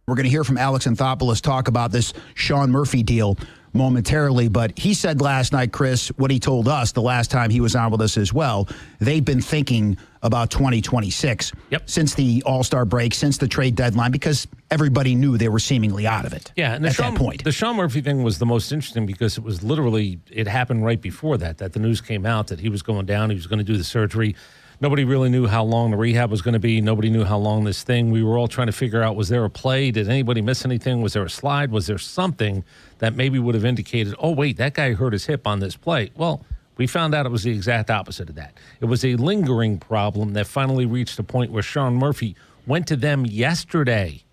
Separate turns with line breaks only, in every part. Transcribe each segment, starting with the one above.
We're going to hear from Alex Anthopoulos talk about this Sean Murphy deal momentarily, but he said last night, Chris, what he told us the last time he was on with us as well, they've been thinking about 2026 since the All-Star break, since the trade deadline, because everybody knew they were seemingly out of it
and
at that point.
The Sean Murphy thing was the most interesting because it was literally, it happened right before that the news came out that he was going down, he was going to do the surgery. Nobody really knew how long the rehab was going to be. Nobody knew how long this thing. We were all trying to figure out, was there a play? Did anybody miss anything? Was there a slide? Was there something that maybe would have indicated, oh, wait, that guy hurt his hip on this play? Well, we found out it was the exact opposite of that. It was a lingering problem that finally reached a point where Sean Murphy went to them yesterday,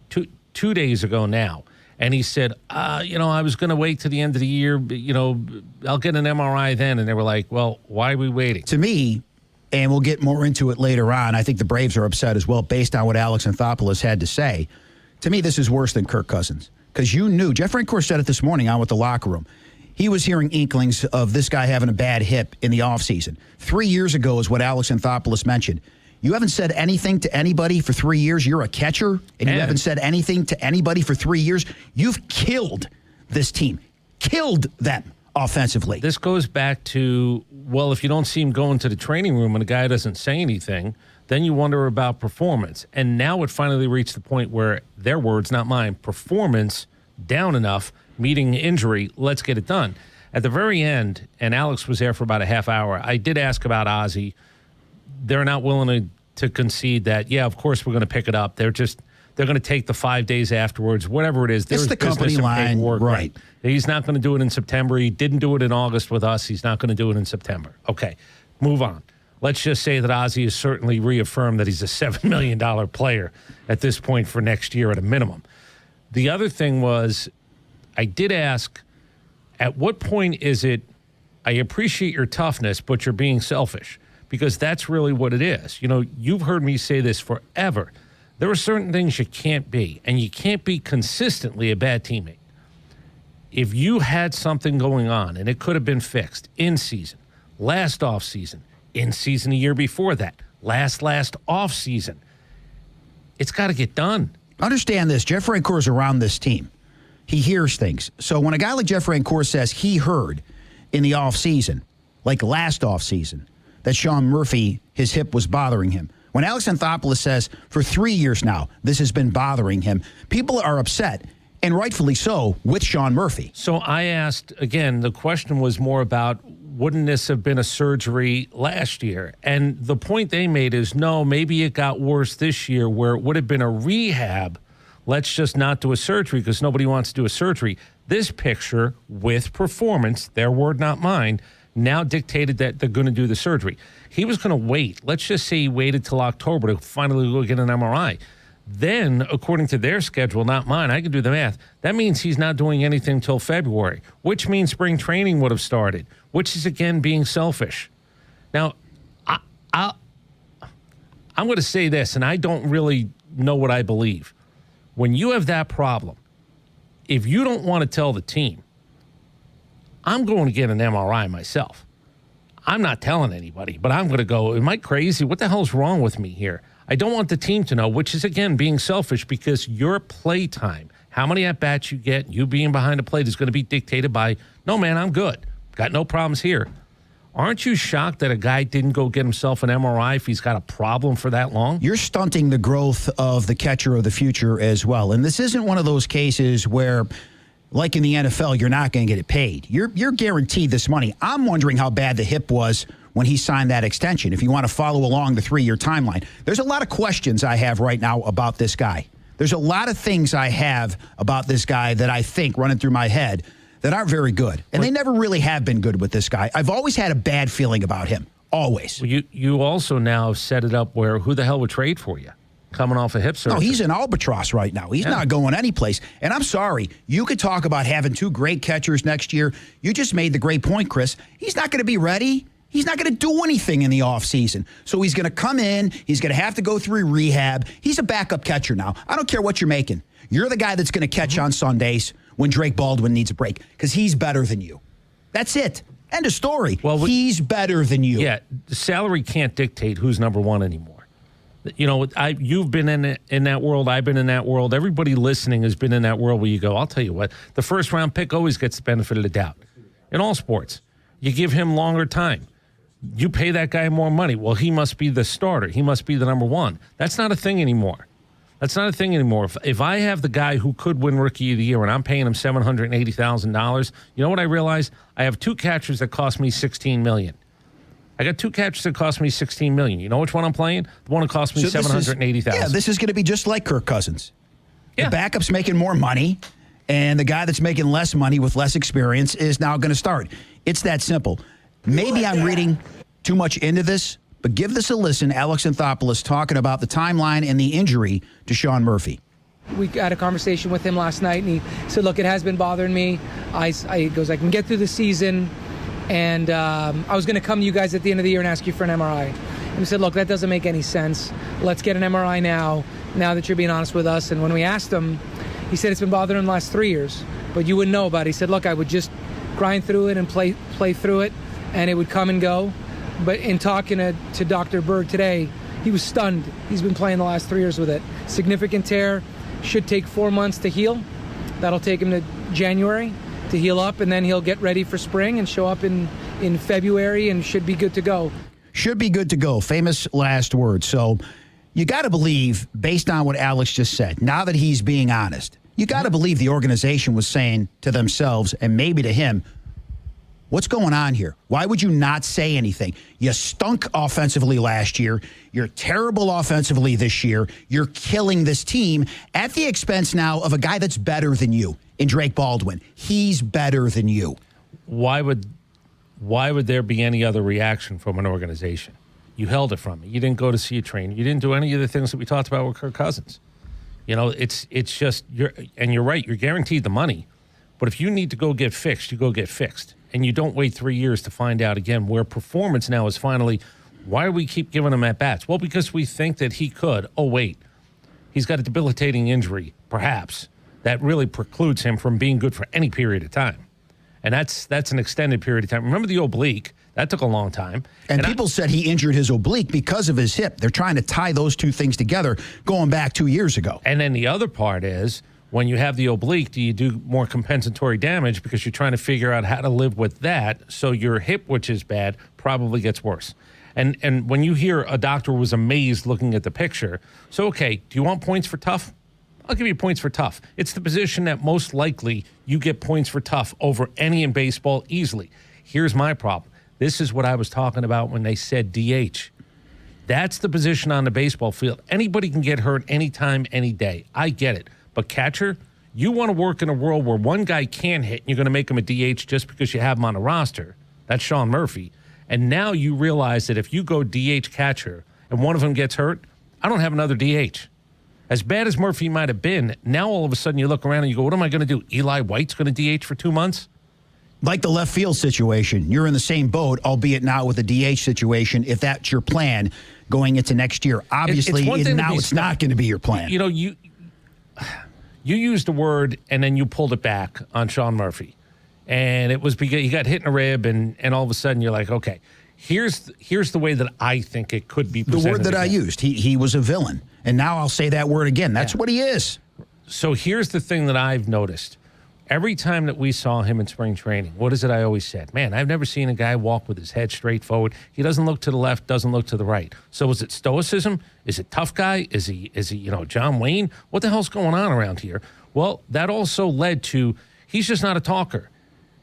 two days ago now, and he said, I was going to wait to the end of the year. I'll get an MRI then. And they were like, well, why are we waiting?
To me, and we'll get more into it later on, I think the Braves are upset as well based on what Alex Anthopoulos had to say. To me, this is worse than Kirk Cousins because you knew, Jeff Francoeur said it this morning out with the locker room. He was hearing inklings of this guy having a bad hip in the offseason. 3 years ago is what Alex Anthopoulos mentioned. You haven't said anything to anybody for 3 years. You're a catcher, and you haven't said anything to anybody for 3 years. You've killed this team, killed them offensively.
This goes back to, well, if you don't see him going to the training room and the guy doesn't say anything, then you wonder about performance. And now it finally reached the point where, their words, not mine, performance down enough, meeting injury, let's get it done. At the very end, and Alex was there for about a half hour, I did ask about Ozzie. They're not willing to concede that, yeah, of course we're going to pick it up. They're going to take the 5 days afterwards, whatever it is.
It's the company line, right.
He's not going to do it in September. He didn't do it in August with us. He's not going to do it in September. Okay, move on. Let's just say that Ozzie has certainly reaffirmed that he's a $7 million player at this point for next year at a minimum. The other thing was, I did ask, at what point is it, I appreciate your toughness, but you're being selfish? Because that's really what it is. You've heard me say this forever. There are certain things you can't be, and you can't be consistently a bad teammate. If you had something going on, and it could have been fixed in season, last off season, in season a year before that, last off season, it's got to get done.
Understand this, Jeff Francoeur is around this team. He hears things. So when a guy like Jeff Francoeur says he heard in the off season, like last off season, that Sean Murphy, his hip was bothering him. When Alex Anthopoulos says for 3 years now, this has been bothering him, people are upset, and rightfully so, with Sean Murphy.
So I asked, again, the question was more about, wouldn't this have been a surgery last year? And the point they made is, no, maybe it got worse this year where it would have been a rehab. Let's just not do a surgery because nobody wants to do a surgery. This picture with performance, their word, not mine, now dictated that they're going to do the surgery. He was going to wait. Let's just say he waited till October to finally go get an MRI. Then, according to their schedule, not mine, I can do the math, that means he's not doing anything till February, which means spring training would have started, which is, again, being selfish. Now, I'm going to say this, and I don't really know what I believe. When you have that problem, if you don't want to tell the team, I'm going to get an MRI myself. I'm not telling anybody, but I'm going to go, am I crazy? What the hell's wrong with me here? I don't want the team to know, which is, again, being selfish because your play time, how many at-bats you get, you being behind the plate is going to be dictated by, no, man, I'm good. Got no problems here. Aren't you shocked that a guy didn't go get himself an MRI if he's got a problem for that long?
You're stunting the growth of the catcher of the future as well. And this isn't one of those cases where, like in the NFL, you're not going to get it paid. You're guaranteed this money. I'm wondering how bad the hip was when he signed that extension, if you want to follow along the 3-year timeline. There's a lot of questions I have right now about this guy. There's a lot of things I have about this guy that I think running through my head that aren't very good. And they never really have been good with this guy. I've always had a bad feeling about him. Always.
Well, you also now have set it up where who the hell would trade for you? Coming off a hip surgery.
No, he's in albatross right now. He's not going anyplace. And I'm sorry, you could talk about having 2 great catchers next year. You just made the great point, Chris. He's not going to be ready. He's not going to do anything in the offseason. So he's going to come in. He's going to have to go through rehab. He's a backup catcher now. I don't care what you're making. You're the guy that's going to catch on Sundays when Drake Baldwin needs a break because he's better than you. That's it. End of story. Well, he's better than you.
Yeah, the salary can't dictate who's number one anymore. You know, you've been in that world. I've been in that world. Everybody listening has been in that world where you go, I'll tell you what, the first round pick always gets the benefit of the doubt. In all sports, you give him longer time. You pay that guy more money. Well, he must be the starter. He must be the number one. That's not a thing anymore. That's not a thing anymore. If I have the guy who could win Rookie of the Year and I'm paying him $780,000, you know what I realized? I have two catchers that cost me $16 million. I got two catchers that cost me $16 million. You know which one I'm playing? The one that cost me $780,000.
Yeah, this is going to be just like Kirk Cousins.
Yeah.
The backup's making more money, and the guy that's making less money with less experience is now going to start. It's that simple. Maybe I'm reading too much into this, but give this a listen. Alex Anthopoulos talking about the timeline and the injury to Sean Murphy.
We had a conversation with him last night, and he said, look, it has been bothering me. He goes, I can get through the season. And I was going to come to you guys at the end of the year and ask you for an MRI. And he said, look, that doesn't make any sense. Let's get an MRI now that you're being honest with us. And when we asked him, he said it's been bothering him the last 3 years, but you wouldn't know about it. He said, look, I would just grind through it and play through it, and it would come and go. But in talking to Dr. Berg today, he was stunned. He's been playing the last 3 years with it. Significant tear, should take 4 months to heal. That'll take him to January to heal up, and then he'll get ready for spring and show up in February and should be good to go.
Should be good to go. Famous last words. So you got to believe, based on what Alex just said, now that he's being honest, you got to believe the organization was saying to themselves and maybe to him, what's going on here? Why would you not say anything? You stunk offensively last year. You're terrible offensively this year. You're killing this team at the expense now of a guy that's better than you in Drake Baldwin. He's better than you.
Why would there be any other reaction from an organization? You held it from me. You didn't go to see a trainer. You didn't do any of the things that we talked about with Kirk Cousins. You know, it's just, you're right, you're guaranteed the money. But if you need to go get fixed, you go get fixed. And you don't wait 3 years to find out again where performance now is finally, why do we keep giving him at-bats? Well, because we think that he could. Oh, wait, he's got a debilitating injury, perhaps, that really precludes him from being good for any period of time. And that's an extended period of time. Remember the oblique? That took a long time.
And people said he injured his oblique because of his hip. They're trying to tie those two things together going back 2 years ago.
And then the other part is, when you have the oblique, do you do more compensatory damage because you're trying to figure out how to live with that, so your hip, which is bad, probably gets worse. And when you hear a doctor was amazed looking at the picture, so, okay, do you want points for tough? I'll give you points for tough. It's the position that most likely you get points for tough over any in baseball easily. Here's my problem. This is what I was talking about when they said DH. That's the position on the baseball field. Anybody can get hurt anytime, any day. I get it. But catcher, you want to work in a world where one guy can hit and you're going to make him a DH just because you have him on a roster. That's Sean Murphy. And now you realize that if you go DH catcher and one of them gets hurt, I don't have another DH. As bad as Murphy might have been, now all of a sudden you look around and you go, what am I going to do? Eli White's going to DH for 2 months?
Like the left field situation. You're in the same boat, albeit now with a DH situation, if that's your plan going into next year. Obviously, now it's not going to be your plan.
You know, you used a word and then you pulled it back on Sean Murphy. And it was because he got hit in a rib and all of a sudden you're like, okay, here's the way that I think it could be presented.
The word that
again.
I used, he was a villain. And now I'll say that word again. That's what he is.
So here's the thing that I've noticed. Every time that we saw him in spring training, what is it I always said? Man, I've never seen a guy walk with his head straight forward. He doesn't look to the left, doesn't look to the right. So is it stoicism? Is it tough guy? Is he John Wayne? What the hell's going on around here? Well, that also led to, he's just not a talker.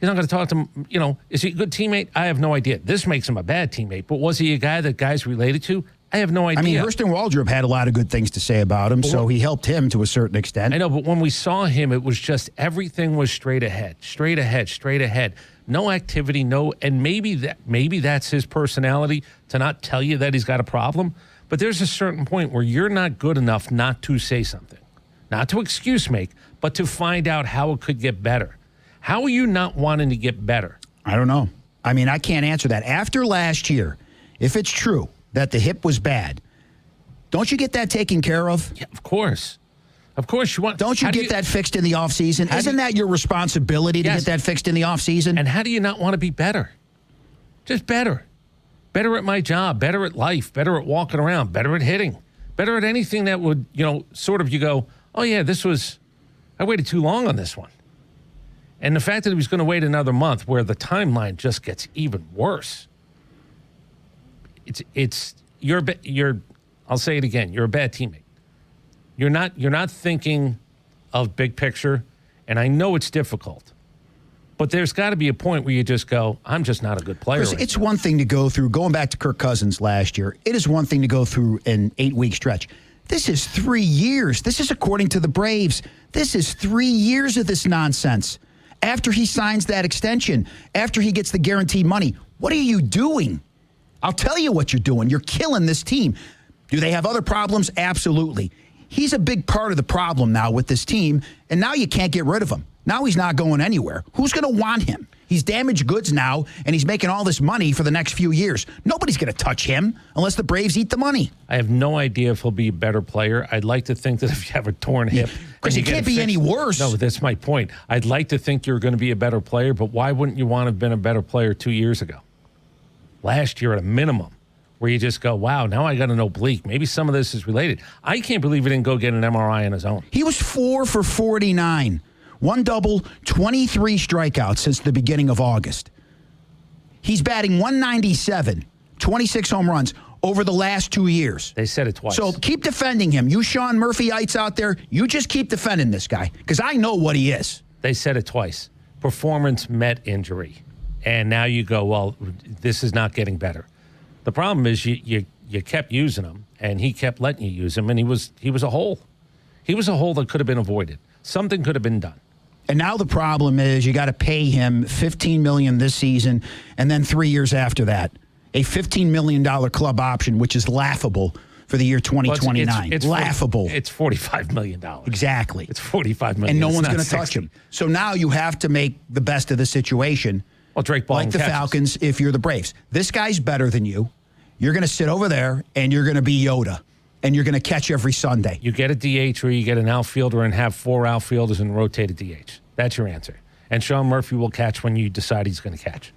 He's not going to talk to him, is he a good teammate? I have no idea. This makes him a bad teammate. But was he a guy that guys related to? I have no idea.
I mean, Hurston Waldrop had a lot of good things to say about him, so he helped him to a certain extent.
I know, but when we saw him, it was just everything was straight ahead. No activity, and maybe that's his personality to not tell you that he's got a problem. But there's a certain point where you're not good enough not to say something, not to excuse make, but to find out how it could get better. How are you not wanting to get better?
I don't know. I mean, I can't answer that. After last year, if it's true that the hip was bad, don't you get that taken care of?
Yeah, of course. Of course you want.
Don't you get that fixed in the offseason? Isn't that your responsibility to get that fixed in the offseason?
And how do you not want to be better? Just better. Better at my job, better at life, better at walking around, better at hitting, Better at anything that would, sort of you go, oh, yeah, I waited too long on this one. And the fact that he was going to wait another month where the timeline just gets even worse. I'll say it again, you're a bad teammate. You're not thinking of big picture, and I know it's difficult. But there's got to be a point where you just go, I'm just not a good player.
Chris, it's one thing to go through, going back to Kirk Cousins last year, it is one thing to go through an 8-week stretch. This is 3 years. This is according to the Braves. This is 3 years of this nonsense. After he signs that extension, after he gets the guaranteed money, what are you doing? I'll tell you what you're doing. You're killing this team. Do they have other problems? Absolutely. He's a big part of the problem now with this team, and now you can't get rid of him. Now he's not going anywhere. Who's going to want him? He's damaged goods now, and he's making all this money for the next few years. Nobody's going to touch him unless the Braves eat the money.
I have no idea if he'll be a better player. I'd like to think that if you have a torn hip...
Because he can't be any worse.
No, that's my point. I'd like to think you're going to be a better player, but why wouldn't you want to have been a better player 2 years ago? Last year at a minimum, where you just go, wow, now I got an oblique. Maybe some of this is related. I can't believe he didn't go get an MRI on his own.
He was 4 for 49. 1 double, 23 strikeouts since the beginning of August. He's batting 197, 26 home runs over the last 2 years.
They said it twice.
So keep defending him. You Sean Murphy-ites out there, you just keep defending this guy because I know what he is.
They said it twice. Performance met injury. And now you go, well, this is not getting better. The problem is you kept using him, and he kept letting you use him, and he was a hole. He was a hole that could have been avoided. Something could have been done.
And now the problem is you got to pay him $15 million this season, and then 3 years after that, a $15 million club option, which is laughable for the year 2029.
It's
laughable.
It's $45 million.
Exactly.
It's $45 million.
And no one's going to touch him. So now you have to make the best of the situation.
Well, Drake Ball
like the
catches.
Falcons, if you're the Braves. This guy's better than you. You're going to sit over there, and you're going to be Yoda, and you're going to catch every Sunday.
You get a DH or you get an outfielder and have 4 outfielders and rotate a DH. That's your answer. And Sean Murphy will catch when you decide he's going to catch.